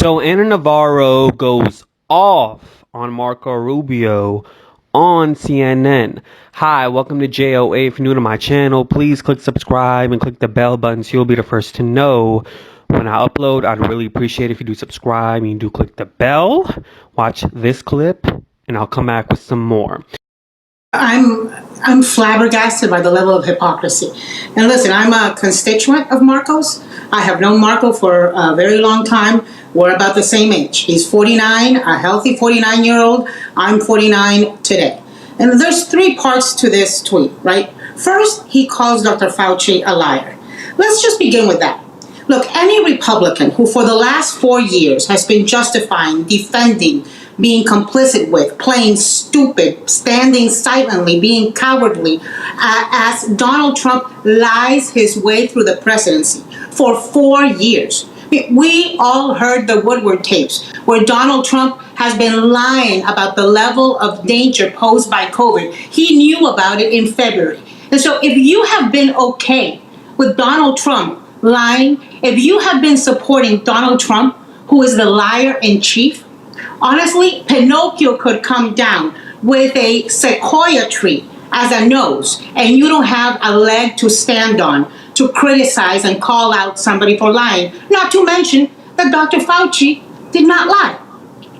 So Ana Navarro goes off on Marco Rubio on CNN. Hi, welcome to JOA. If you're new to my channel, please click subscribe and click the bell button so you'll be the first to know when I upload. I'd really appreciate it if you do subscribe and you do click the bell. Watch this clip and I'll come back with some more. I'm flabbergasted by the level of hypocrisy. And listen, I'm a constituent of Marco's. I have known Marco for a very long time. We're about the same age. He's 49, a healthy 49-year-old. I'm 49 today. And there's three parts to this tweet, right? First, he calls Dr. Fauci a liar. Let's just begin with that. Look, any Republican who for the last 4 years has been justifying, defending, being complicit with, playing stupid, standing silently, being cowardly, as Donald Trump lies his way through the presidency for 4 years. We all heard the Woodward tapes where Donald Trump has been lying about the level of danger posed by COVID. He knew about it in February. And so if you have been okay with Donald Trump lying, if you have been supporting Donald Trump, who is the liar in chief, honestly, Pinocchio could come down with a sequoia tree as a nose, and you don't have a leg to stand on to criticize and call out somebody for lying. Not to mention that Dr. Fauci did not lie.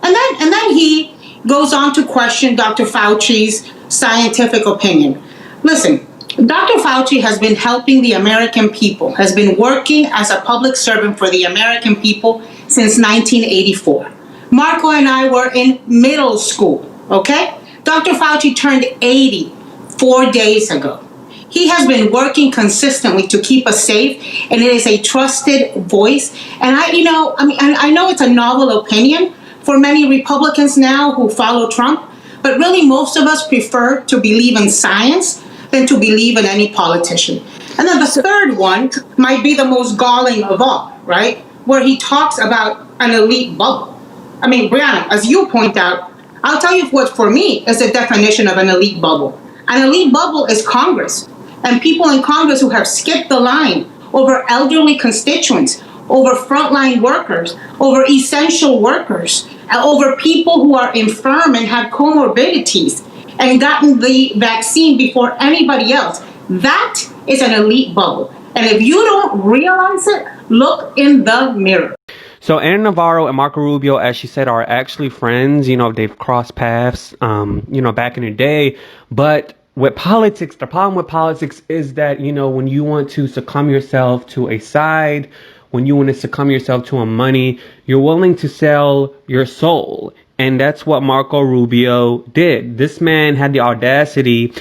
And then he goes on to question Dr. Fauci's scientific opinion. Listen, Dr. Fauci has been helping the American people, has been working as a public servant for the American people since 1984. Marco and I were in middle school, okay? Dr. Fauci turned 80 4 days ago. He has been working consistently to keep us safe, and it is a trusted voice. And I know it's a novel opinion for many Republicans now who follow Trump, but really most of us prefer to believe in science than to believe in any politician. And then the third one might be the most galling of all, right? Where he talks about an elite bubble. I mean, Brianna, as you point out, I'll tell you what for me is the definition of an elite bubble. An elite bubble is Congress and people in Congress who have skipped the line over elderly constituents, over frontline workers, over essential workers, over people who are infirm and have comorbidities and gotten the vaccine before anybody else. That is an elite bubble. And if you don't realize it, look in the mirror. So Ana Navarro and Marco Rubio, as she said, are actually friends. You know, they've crossed paths, back in the day. But with politics, the problem with politics is that, when you want to succumb yourself to a side, when you want to succumb yourself to a money, you're willing to sell your soul. And that's what Marco Rubio did. This man had the audacity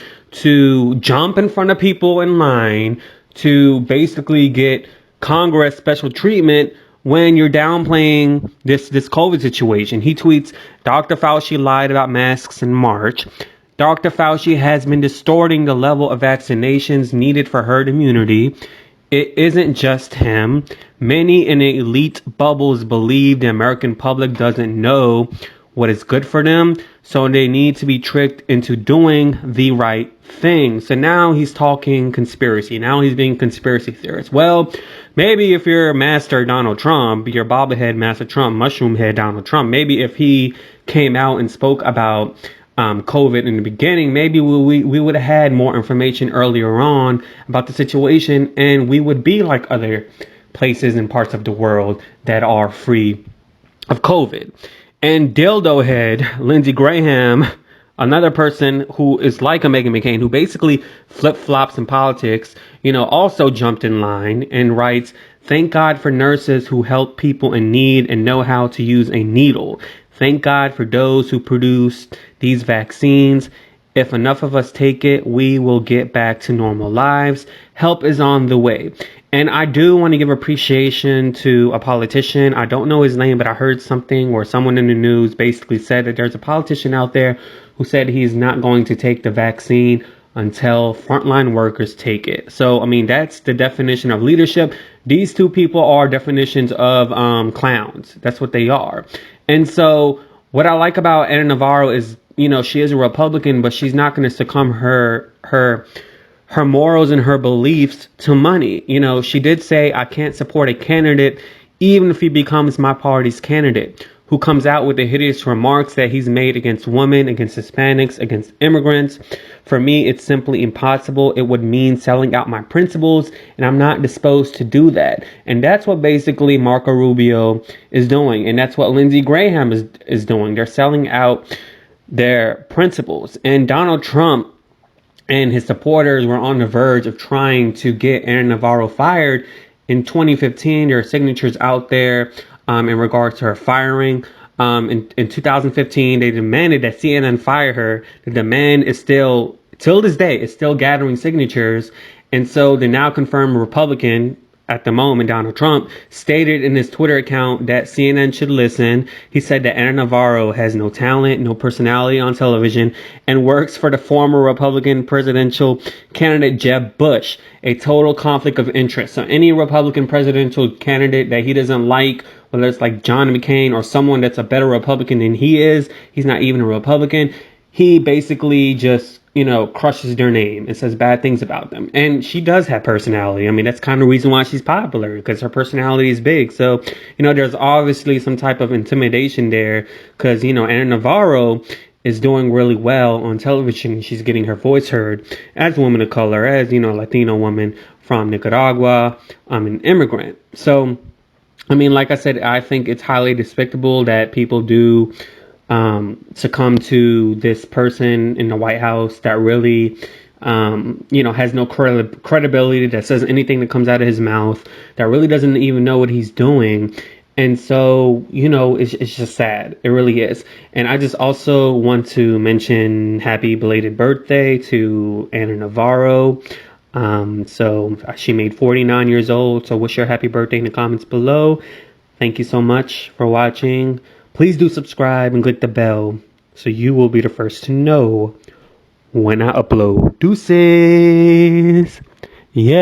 to jump in front of people in line to basically get Congress special treatment when you're downplaying this COVID situation. He tweets, Dr. Fauci lied about masks in March. Dr. Fauci has been distorting the level of vaccinations needed for herd immunity. It isn't just him. Many in elite bubbles believe the American public doesn't know what is good for them, so they need to be tricked into doing the right thing. So now he's talking conspiracy. Now he's being conspiracy theorist. Well, maybe if you're Master Donald Trump, your bobblehead Master Trump, mushroom head Donald Trump, maybe if he came out and spoke about COVID in the beginning, maybe we would have had more information earlier on about the situation, and we would be like other places and parts of the world that are free of COVID. And dildo head Lindsey Graham, another person who is like a Meghan McCain, who basically flip-flops in politics, also jumped in line and writes, thank God for nurses who help people in need and know how to use a needle. Thank God for those who produced these vaccines. If enough of us take it, we will get back to normal lives. Help is on the way. And I do want to give appreciation to a politician. I don't know his name, but I heard something where someone in the news basically said that there's a politician out there who said he's not going to take the vaccine until frontline workers take it. So, that's the definition of leadership. These two people are definitions of clowns. That's what they are. And so what I like about Ana Navarro is, she is a Republican, but she's not going to succumb her morals and her beliefs to money. She did say, I can't support a candidate, even if he becomes my party's candidate, who comes out with the hideous remarks that he's made against women, against Hispanics, against immigrants. For me, it's simply impossible. It would mean selling out my principles, and I'm not disposed to do that. And that's what basically Marco Rubio is doing. And that's what Lindsey Graham is doing. They're selling out their principles. And Donald Trump and his supporters were on the verge of trying to get Ana Navarro fired. In 2015, there are signatures out there in regards to her firing. In 2015, they demanded that CNN fire her. The demand is still, till this day, is still gathering signatures. And so the now confirmed Republican at the moment, Donald Trump, stated in his Twitter account that CNN should listen. He said that Ana Navarro has no talent, no personality on television, and works for the former Republican presidential candidate Jeb Bush, a total conflict of interest. So any Republican presidential candidate that he doesn't like, whether it's like John McCain or someone that's a better Republican than he is, he's not even a Republican, he basically just crushes their name and says bad things about them. And she does have personality. That's kind of the reason why she's popular, because her personality is big. So, there's obviously some type of intimidation there, because, Ana Navarro is doing really well on television. She's getting her voice heard as a woman of color, as, Latino woman from Nicaragua, an immigrant. So, like I said, I think it's highly despicable that people do succumb to this person in the White House that really, has no credibility, that says anything that comes out of his mouth, that really doesn't even know what he's doing. And so, it's just sad. It really is. And I just also want to mention happy belated birthday to Ana Navarro. So she made 49 years old. So wish her happy birthday in the comments below. Thank you so much for watching. Please do subscribe and click the bell so you will be the first to know when I upload. Deuces. Yeah.